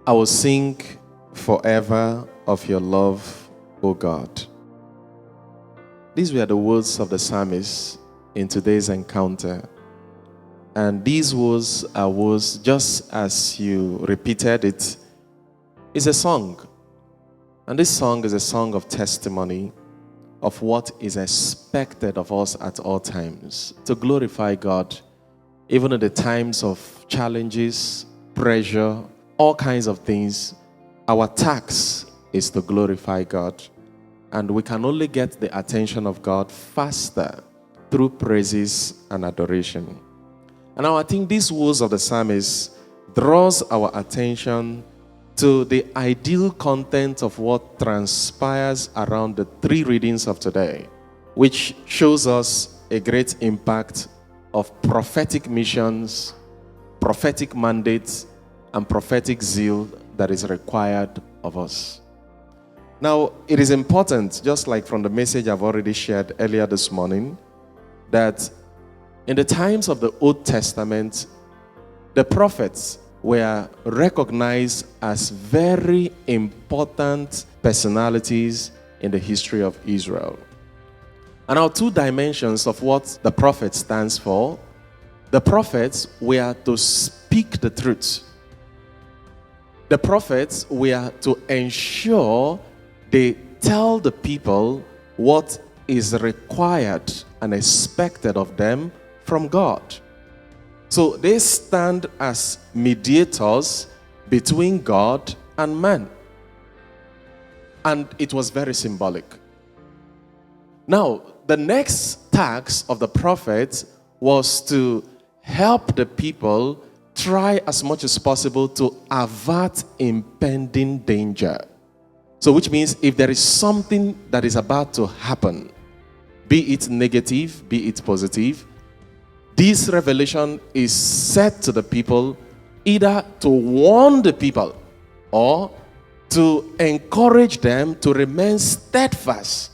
I will sing forever of your love, O God. These were the words of the psalmist in today's encounter. And these words are words, just as you repeated it, is a song. And this song is a song of testimony of what is expected of us at all times, to glorify God, even in the times of challenges, pressure, all kinds of things. Our task is to glorify God. And we can only get the attention of God faster through praises and adoration. And now I think these words of the psalmist draws our attention to the ideal content of what transpires around the three readings of today, which shows us a great impact of prophetic missions, prophetic mandates, and prophetic zeal that is required of us. Now, it is important, just like from the message I've already shared earlier this morning, that in the times of the Old Testament, the prophets were recognized as very important personalities in the history of Israel. And our two dimensions of what the prophet stands for, the prophets were to speak the truth. The prophets were to ensure they tell the people what is required and expected of them from God. So they stand as mediators between God and man. And it was very symbolic. Now, the next task of the prophet was to help the people try as much as possible to avert impending danger. So which means if there is something that is about to happen, be it negative, be it positive, this revelation is said to the people either to warn the people or to encourage them to remain steadfast.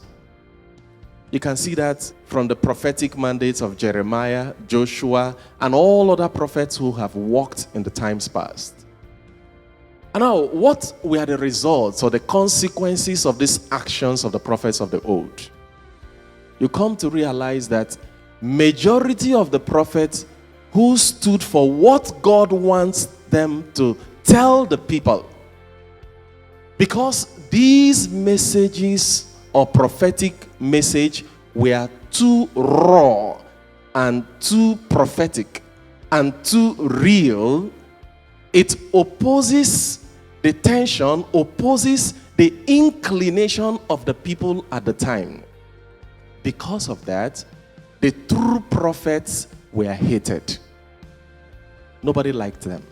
You can see that from the prophetic mandates of Jeremiah, Joshua, and all other prophets who have walked in the times past. And now, what were the results or the consequences of these actions of the prophets of the old? You come to realize that majority of the prophets who stood for what God wants them to tell the people, because these messages or prophetic message were too raw and too prophetic and too real, it opposes the tension, opposes the inclination of the people at the time. Because of that, the true prophets were hated. Nobody liked them.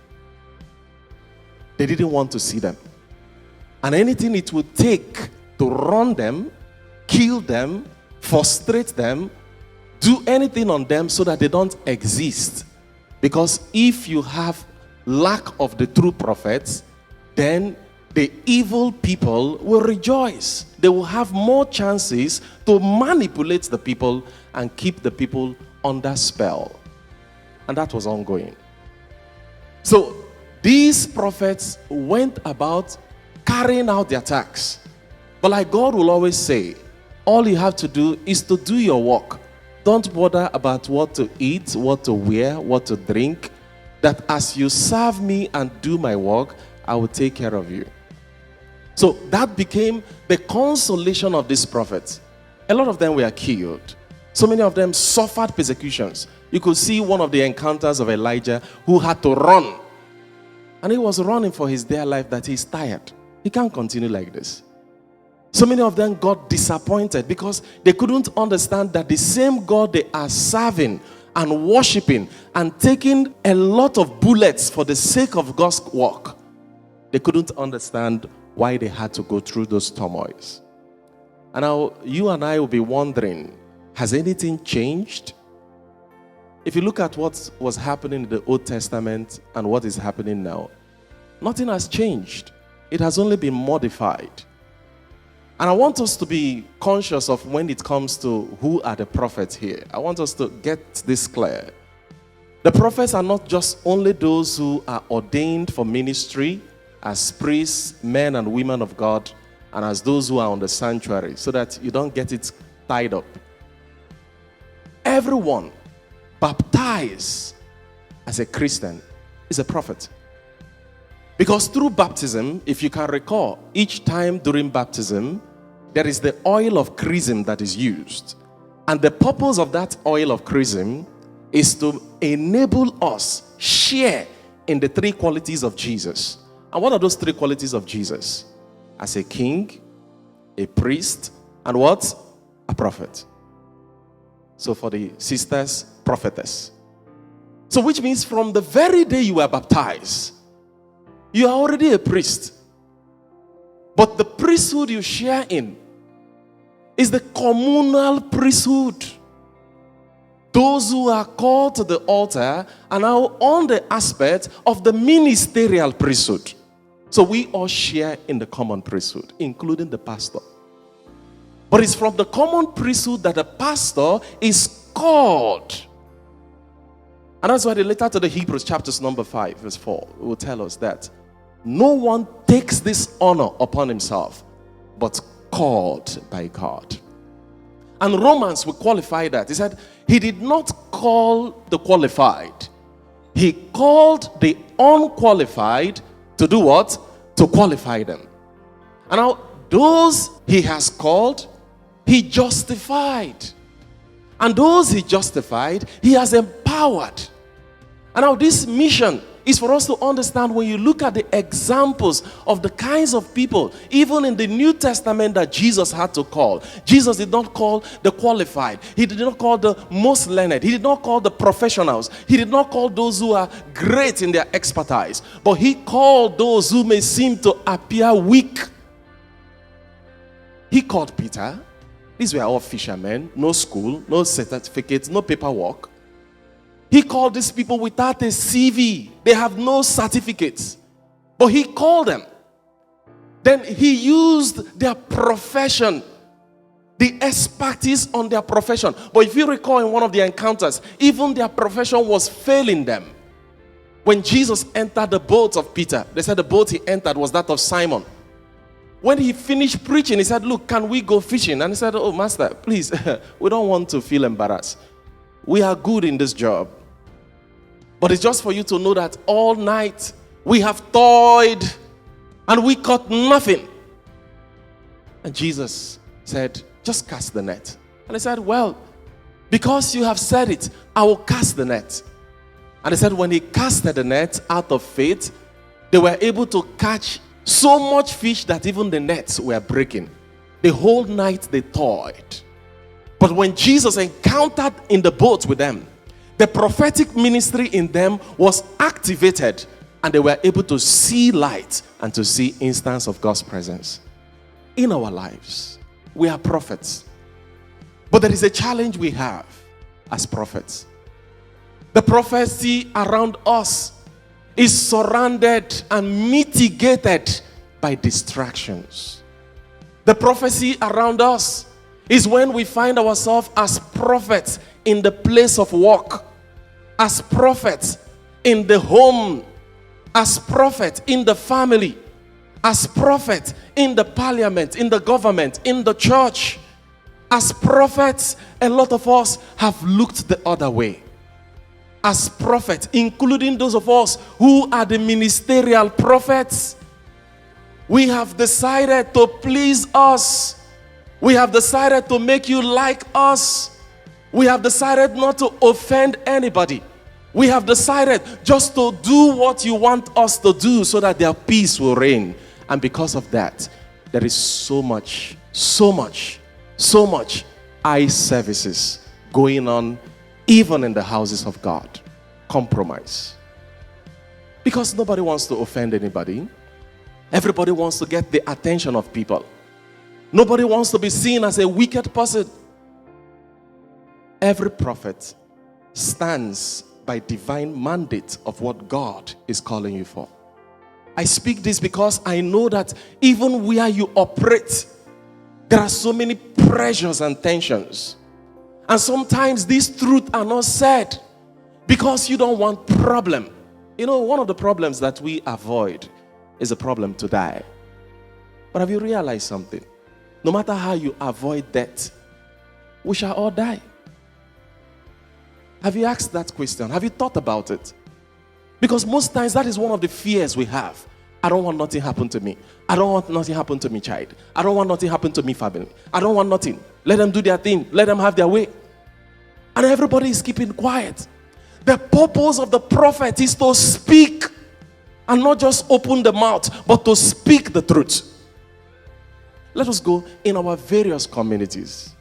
They didn't want to see them. And anything it would take to run them, kill them, frustrate them, do anything on them so that they don't exist. Because if you have lack of the true prophets, then the evil people will rejoice. They will have more chances to manipulate the people and keep the people under spell. And that was ongoing. So these prophets went about carrying out their tasks. But like God will always say, all you have to do is to do your work. Don't bother about what to eat, what to wear, what to drink. That as you serve me and do my work, I will take care of you. So that became the consolation of these prophets. A lot of them were killed. So many of them suffered persecutions. You could see one of the encounters of Elijah who had to run. And he was running for his dear life that he's tired. He can't continue like this. So many of them got disappointed because they couldn't understand that the same God they are serving and worshiping and taking a lot of bullets for the sake of God's work, they couldn't understand why they had to go through those turmoils. And now you and I will be wondering, has anything changed? If you look at what was happening in the Old Testament and what is happening now, nothing has changed. It has only been modified. And I want us to be conscious of when it comes to who are the prophets here. I want us to get this clear. The prophets are not just only those who are ordained for ministry as priests, men and women of God, and as those who are on the sanctuary, so that you don't get it tied up. Everyone baptized as a Christian is a prophet. Because through baptism, if you can recall, each time during baptism, there is the oil of chrism that is used. And the purpose of that oil of chrism is to enable us share in the three qualities of Jesus. And what are those three qualities of Jesus? As a king, a priest, and what? A prophet. So for the sisters, prophetess. So which means from the very day you were baptized, you are already a priest. But the priesthood you share in is the communal priesthood. Those who are called to the altar are now on the aspect of the ministerial priesthood. So we all share in the common priesthood, including the pastor. But it's from the common priesthood that the pastor is called. And that's why the letter to the Hebrews, chapters number 5, verse 4, will tell us that no one takes this honor upon himself, but called by God. And Romans will qualify that. He said, he did not call the qualified. He called the unqualified to do what? To qualify them. And now, those he has called, he justified. And those he justified, he has empowered. And now this mission is for us to understand when you look at the examples of the kinds of people, even in the New Testament, that Jesus had to call. Jesus did not call the qualified. He did not call the most learned. He did not call the professionals. He did not call those who are great in their expertise. But he called those who may seem to appear weak. He called Peter. These were all fishermen, no school, no certificates, no paperwork. He called these people without a CV. They have no certificates. But he called them. Then he used their profession, the expertise on their profession. But if you recall in one of the encounters, even their profession was failing them. When Jesus entered the boat of Peter, they said the boat he entered was that of Simon. When he finished preaching, he said, look, can we go fishing? And he said, oh, master, please, we don't want to feel embarrassed. We are good in this job. But it's just for you to know that all night we have toiled and we caught nothing. And Jesus said, just cast the net. And he said, well, because you have said it, I will cast the net. And he said, when he casted the net out of faith, they were able to catch so much fish that even the nets were breaking. The whole night they toiled. But when Jesus encountered in the boat with them, the prophetic ministry in them was activated, and they were able to see light and to see instance of God's presence. In our lives, we are prophets. But there is a challenge we have as prophets. The prophecy around us is surrounded and mitigated by distractions. The prophecy around us is when we find ourselves as prophets in the place of work, as prophets in the home, as prophets in the family, as prophets in the parliament, in the government, in the church. As prophets, a lot of us have looked the other way. As prophets, including those of us who are the ministerial prophets, we have decided to please us. We have decided to make you like us. We have decided not to offend anybody. We have decided just to do what you want us to do so that their peace will reign. And because of that, there is so much eye services going on even in the houses of God. Compromise. Because nobody wants to offend anybody. Everybody wants to get the attention of people. Nobody wants to be seen as a wicked person. Every prophet stands by divine mandate of what God is calling you for. I speak this because I know that even where you operate, there are so many pressures and tensions. And sometimes these truths are not said because you don't want problem. You know, one of the problems that we avoid is a problem to die. But have you realized something? No matter how you avoid death, we shall all die. Have you asked that question? Have you thought about it? Because most times that is one of the fears we have. I don't want nothing happen to me. I don't want nothing happen to me, child. I don't want nothing happen to me, family. I don't want nothing. Let them do their thing. Let them have their way. And everybody is keeping quiet. The purpose of the prophet is to speak and not just open the mouth, but to speak the truth. Let us go in our various communities.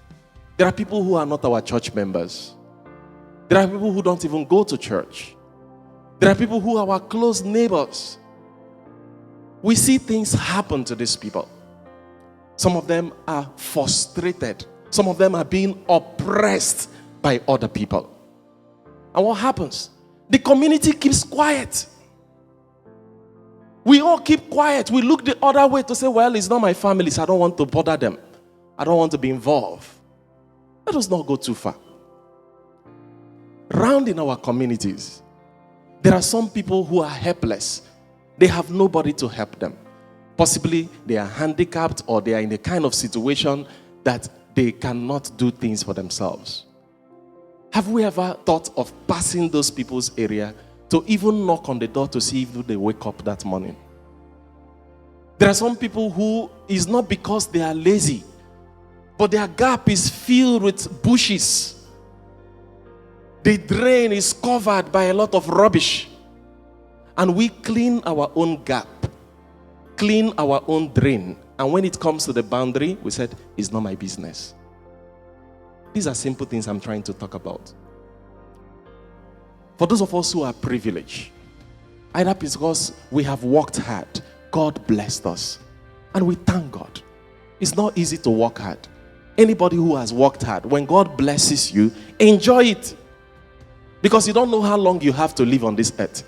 There are people who are not our church members. There are people who don't even go to church. There are people who are our close neighbors. We see things happen to these people. Some of them are frustrated. Some of them are being oppressed by other people. And what happens? The community keeps quiet. We all keep quiet. We look the other way to say, well, it's not my family, so I don't want to bother them. I don't want to be involved. Let us not go too far. Round in our communities, there are some people who are helpless. They have nobody to help them. Possibly they are handicapped or they are in a kind of situation that they cannot do things for themselves. Have we ever thought of passing those people's area to even knock on the door to see if they wake up that morning? There are some people who is not because they are lazy, but their gap is filled with bushes. The drain is covered by a lot of rubbish. And we clean our own gap, clean our own drain. And when it comes to the boundary, we said, it's not my business. These are simple things I'm trying to talk about. For those of us who are privileged, either because we have worked hard, God blessed us. And we thank God. It's not easy to work hard. Anybody who has worked hard, when God blesses you, enjoy it. Because you don't know how long you have to live on this earth.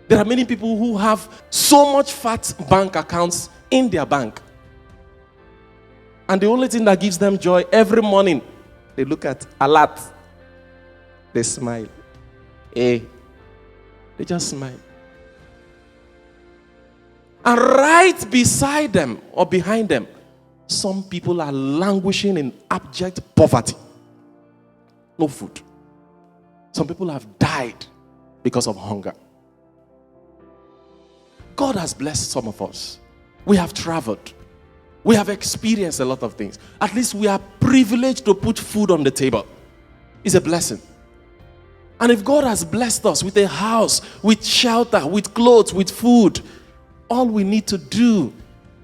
There are many people who have so much fat bank accounts in their bank. And the only thing that gives them joy every morning, they look at a lot. They smile. They just smile. And right beside them or behind them, some people are languishing in abject poverty. No food. Some people have died because of hunger. God has blessed some of us. We have traveled. We have experienced a lot of things. At least we are privileged to put food on the table. It's a blessing. And if God has blessed us with a house, with shelter, with clothes, with food, all we need to do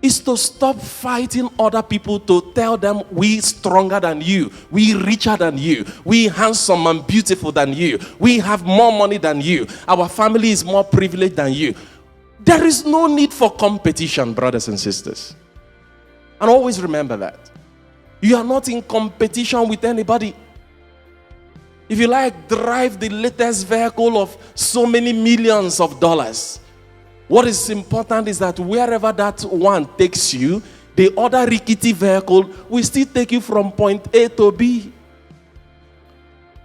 is to stop fighting other people to tell them we stronger than you, we richer than you, we handsome and beautiful than you, we have more money than you, our family is more privileged than you. There is no need for competition, brothers and sisters. And always remember that. You are not in competition with anybody. If you like, drive the latest vehicle of so many millions of dollars. What is important is that wherever that one takes you, the other rickety vehicle will still take you from point A to B.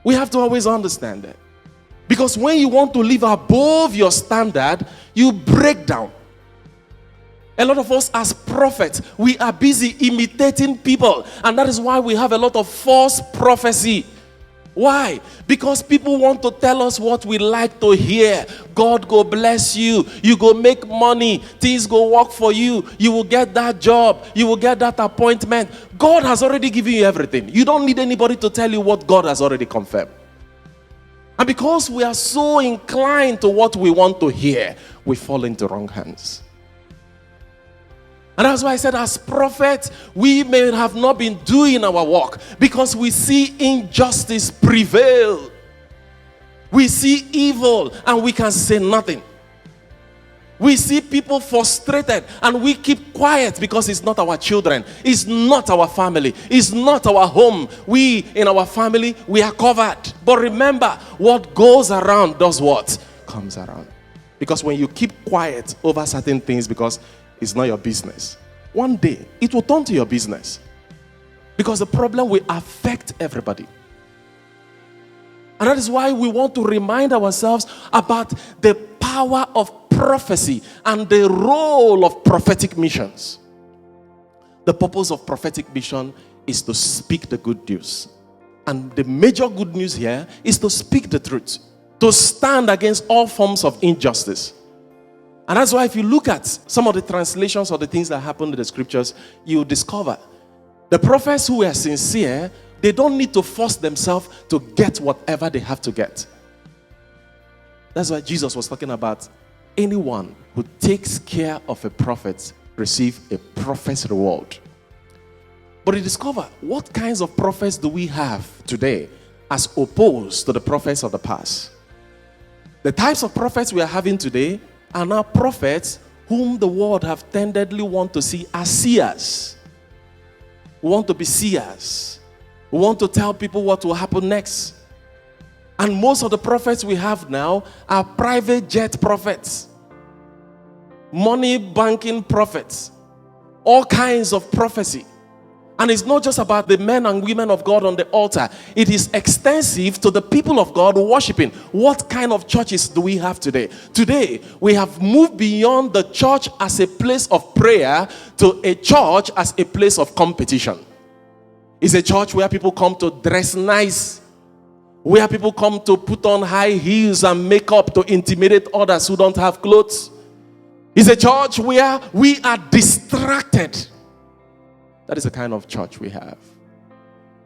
We have to always understand that. Because when you want to live above your standard, you break down. A lot of us as prophets, we are busy imitating people. And that is why we have a lot of false prophecy. Why? Because people want to tell us what we like to hear. God go bless you. You go make money. Things go work for you. You will get that job. You will get that appointment. God has already given you everything. You don't need anybody to tell you what God has already confirmed. And because we are so inclined to what we want to hear, we fall into wrong hands. And that's why I said, as prophets, we may have not been doing our work because we see injustice prevail. We see evil and we can say nothing. We see people frustrated and we keep quiet because it's not our children. It's not our family. It's not our home. We, in our family, we are covered. But remember, what goes around does what? Comes around. Because when you keep quiet over certain things because it's not your business, one day it will turn to your business. Because the problem will affect everybody. And that is why we want to remind ourselves about the power of prophecy and the role of prophetic missions. The purpose of prophetic mission is to speak the good news. And the major good news here is to speak the truth, to stand against all forms of injustice. And that's why if you look at some of the translations of the things that happened in the scriptures, you discover the prophets who were sincere, they don't need to force themselves to get whatever they have to get. That's why Jesus was talking about anyone who takes care of a prophet receive a prophet's reward. But you discover what kinds of prophets do we have today as opposed to the prophets of the past. The types of prophets we are having today are now prophets whom the world have tendedly want to see as seers. We want to be seers. We want to tell people what will happen next. And most of the prophets we have now are private jet prophets, money banking prophets, all kinds of prophecy. And it's not just about the men and women of God on the altar. It is extensive to the people of God worshiping. What kind of churches do we have today? Today, we have moved beyond the church as a place of prayer to a church as a place of competition. It's a church where people come to dress nice, where people come to put on high heels and makeup to intimidate others who don't have clothes. It's a church where we are distracted. That is the kind of church we have.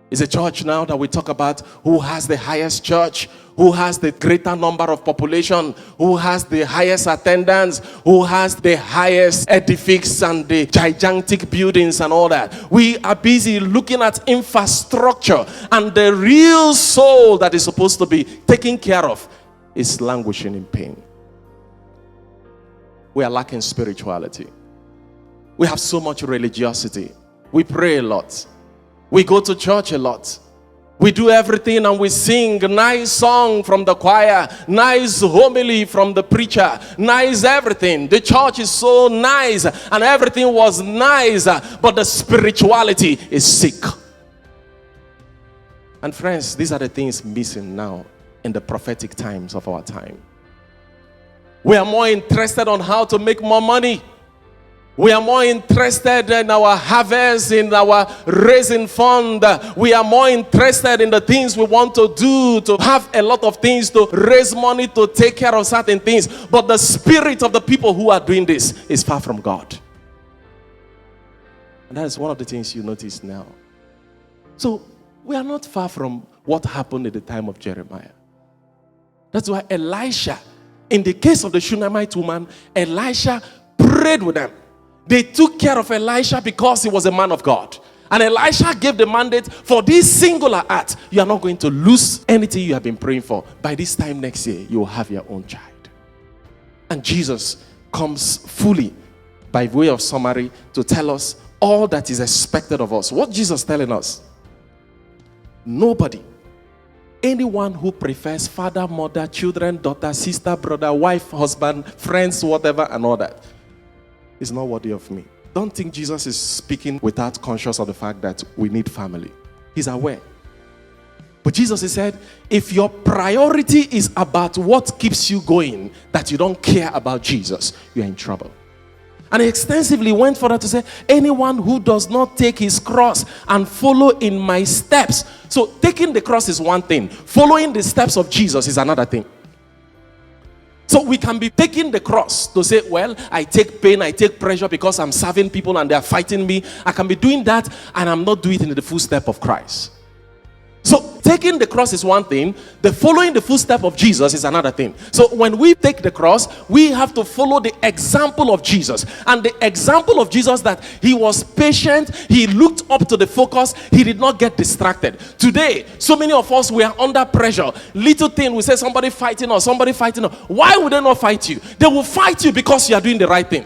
It's a church now that we talk about who has the highest church, who has the greater number of population, who has the highest attendance, who has the highest edifice and the gigantic buildings and all that. We are busy looking at infrastructure, and the real soul that is supposed to be taken care of is languishing in pain. We are lacking spirituality. We have so much religiosity. We pray a lot. We go to church a lot. We do everything and we sing nice song from the choir, nice homily from the preacher, nice everything. The church is so nice and everything was nice, but the spirituality is sick. And friends, these are the things missing now in the prophetic times of our time. We are more interested on how to make more money. We are more interested in our harvest, in our raising fund. We are more interested in the things we want to do, to have a lot of things, to raise money, to take care of certain things. But the spirit of the people who are doing this is far from God. And that is one of the things you notice now. So we are not far from what happened at the time of Jeremiah. That's why Elisha, in the case of the Shunammite woman, Elisha prayed with them. They took care of Elisha because he was a man of God. And Elisha gave the mandate for this singular act. You are not going to lose anything you have been praying for. By this time next year, you will have your own child. And Jesus comes fully, by way of summary, to tell us all that is expected of us. What Jesus is telling us? Nobody, anyone who prefers father, mother, children, daughter, sister, brother, wife, husband, friends, whatever, and all that, is not worthy of me. Don't think Jesus is speaking without conscious of the fact that we need family. He's aware. But Jesus has said, if your priority is about what keeps you going, that you don't care about Jesus, you're in trouble. And he extensively went further to say, anyone who does not take his cross and follow in my steps. So taking the cross is one thing. Following the steps of Jesus is another thing. So we can be taking the cross to say, well, I take pain, I take pressure because I'm serving people and they're fighting me. I can be doing that and I'm not doing it in the full step of Christ. So taking the cross is one thing. The following the footstep of Jesus is another thing. So when we take the cross, we have to follow the example of Jesus. And the example of Jesus, that he was patient, he looked up to the focus, he did not get distracted. Today, so many of us, we are under pressure. Little thing, we say somebody fighting us, somebody fighting us. Why would they not fight you? They will fight you because you are doing the right thing.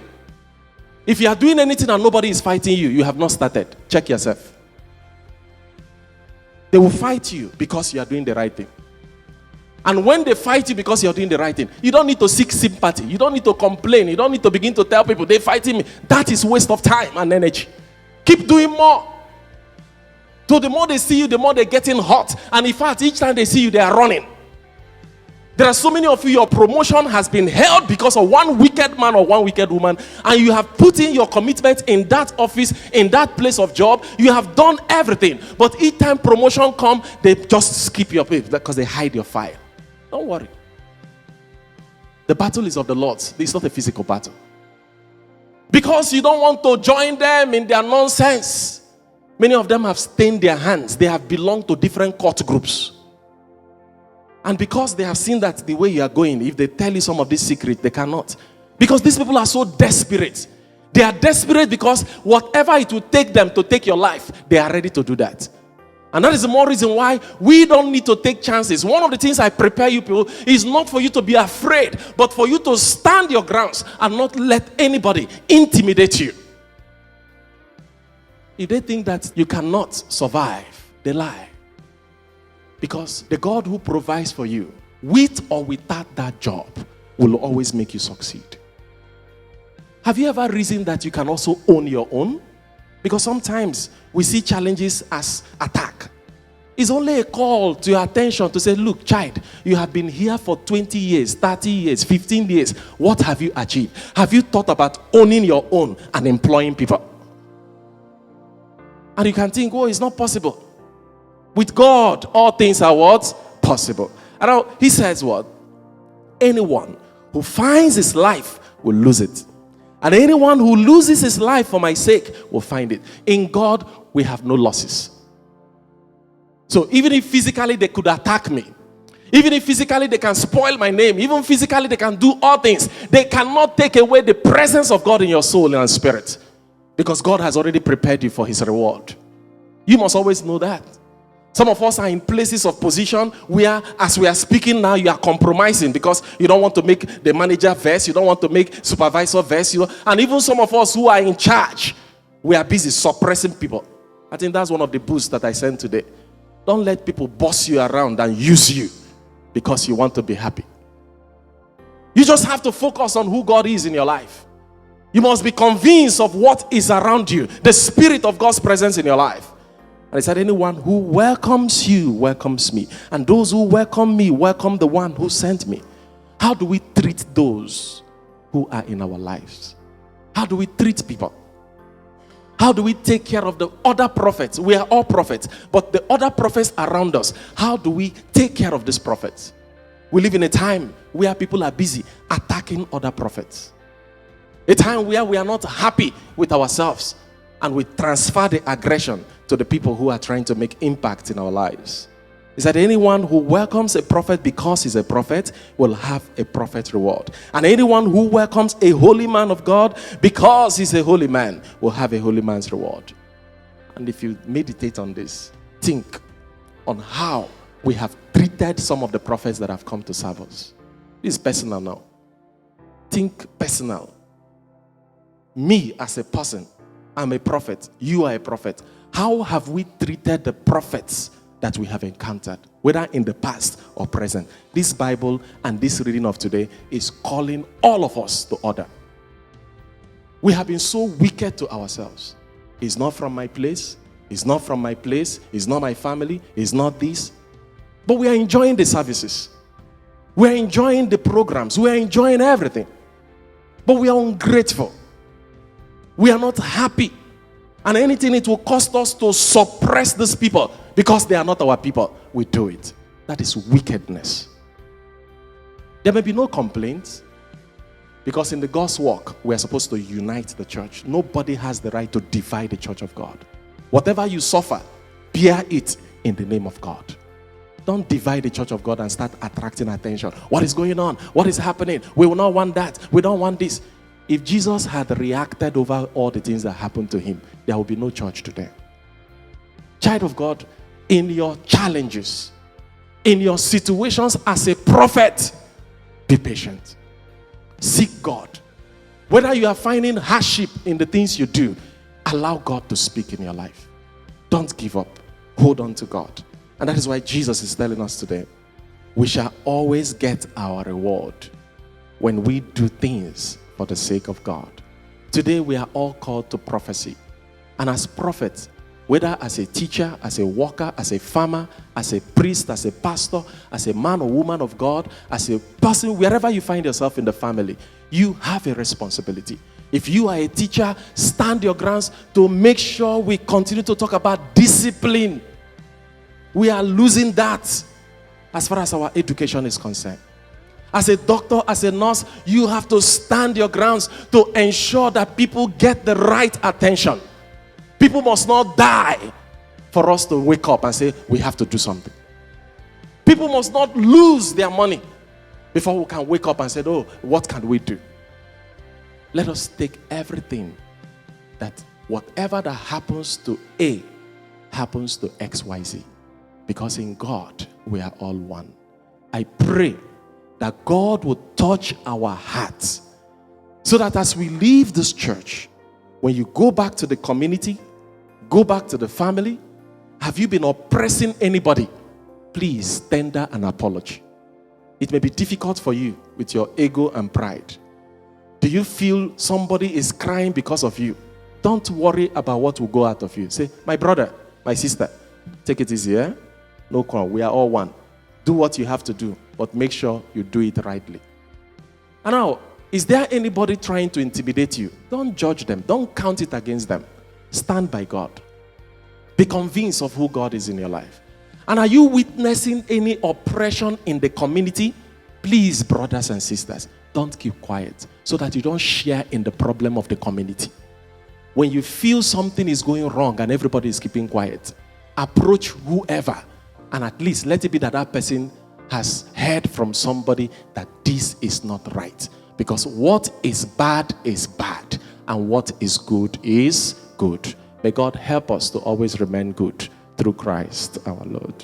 If you are doing anything and nobody is fighting you, you have not started. Check yourself. They will fight you because you are doing the right thing. And when they fight you because you are doing the right thing, you don't need to seek sympathy. You don't need to complain. You don't need to begin to tell people, they're fighting me. That is waste of time and energy. Keep doing more. So the more they see you, the more they're getting hot. And in fact, each time they see you, they are running. There are so many of you, your promotion has been held because of one wicked man or one wicked woman, and you have put in your commitment in that office, in that place of job. You have done everything, but each time promotion comes, they just skip your pay because they hide your file. Don't worry. The battle is of the Lord. It's not a physical battle. Because you don't want to join them in their nonsense. Many of them have stained their hands. They have belonged to different court groups. And because they have seen that the way you are going, if they tell you some of these secrets, they cannot. Because these people are so desperate. They are desperate because whatever it will take them to take your life, they are ready to do that. And that is the more reason why we don't need to take chances. One of the things I prepare you people is not for you to be afraid, but for you to stand your grounds and not let anybody intimidate you. If they think that you cannot survive, they lie. Because the God who provides for you, with or without that job, will always make you succeed. Have you ever reasoned that you can also own your own? Because sometimes we see challenges as attack. It's only a call to your attention to say, look, child, you have been here for 20 years, 30 years, 15 years. What have you achieved? Have you thought about owning your own and employing people? And you can think, oh, it's not possible. With God, all things are what? Possible. And now, he says what? Anyone who finds his life will lose it. And anyone who loses his life for my sake will find it. In God, we have no losses. So even if physically they could attack me, even if physically they can spoil my name, even physically they can do all things, they cannot take away the presence of God in your soul and spirit. Because God has already prepared you for his reward. You must always know that. Some of us are in places of position where, as we are speaking now, you are compromising because you don't want to make the manager vex, you don't want to make supervisor vex, and even some of us who are in charge, we are busy suppressing people. I think that's one of the boosts that I sent today. Don't let people boss you around and use you because you want to be happy. You just have to focus on who God is in your life. You must be convinced of what is around you, the spirit of God's presence in your life. And he said, anyone who welcomes you welcomes me. And those who welcome me welcome the one who sent me. How do we treat those who are in our lives? How do we treat people? How do we take care of the other prophets? We are all prophets, but the other prophets around us, how do we take care of these prophets? We live in a time where people are busy attacking other prophets. A time where we are not happy with ourselves and we transfer the aggression to the people who are trying to make impact in our lives. He said anyone who welcomes a prophet because he's a prophet will have a prophet reward. And anyone who welcomes a holy man of God because he's a holy man will have a holy man's reward. And if you meditate on this, think on how we have treated some of the prophets that have come to serve us. This is personal now. Think personal. Me as a person, I'm a prophet. You are a prophet. How have we treated the prophets that we have encountered, whether in the past or present? This Bible and this reading of today is calling all of us to order. We have been so wicked to ourselves. It's not from my place. It's not from my place. It's not my family. It's not this. But we are enjoying the services. We are enjoying the programs. We are enjoying everything. But we are ungrateful. We are not happy. And anything it will cost us to suppress these people because they are not our people, we do it. That is wickedness. There may be no complaints because in the God's work, we are supposed to unite the church. Nobody has the right to divide the church of God. Whatever you suffer, bear it in the name of God. Don't divide the church of God and start attracting attention. What is going on? What is happening? We will not want that. We don't want this. If Jesus had reacted over all the things that happened to him, there will be no church today. Child of God, in your challenges, in your situations as a prophet, be patient. Seek God. Whether you are finding hardship in the things you do, allow God to speak in your life. Don't give up. Hold on to God. And that is why Jesus is telling us today, we shall always get our reward when we do things for the sake of God. Today we are all called to prophecy. And as prophets, whether as a teacher, as a worker, as a farmer, as a priest, as a pastor, as a man or woman of God, as a person, wherever you find yourself in the family, you have a responsibility. If you are a teacher, stand your grounds to make sure we continue to talk about discipline. We are losing that as far as our education is concerned. As a doctor, as a nurse, you have to stand your grounds to ensure that people get the right attention. People must not die for us to wake up and say, we have to do something. People must not lose their money before we can wake up and say, oh, what can we do? Let us take everything that whatever that happens to A happens to XYZ. Because in God, we are all one. I pray that God will touch our hearts so that as we leave this church, when you go back to the community, go back to the family, have you been oppressing anybody? Please tender an apology. It may be difficult for you with your ego and pride. Do you feel somebody is crying because of you? Don't worry about what will go out of you. Say, my brother, my sister, take it easy, eh? No quarrel. We are all one. Do what you have to do, but make sure you do it rightly. And now, is there anybody trying to intimidate you? Don't judge them. Don't count it against them. Stand by God. Be convinced of who God is in your life. And are you witnessing any oppression in the community? Please, brothers and sisters, don't keep quiet so that you don't share in the problem of the community. When you feel something is going wrong and everybody is keeping quiet, approach whoever and at least let it be that that person has heard from somebody that this is not right. Because what is bad and what is good is good. May God help us to always remain good through Christ our Lord.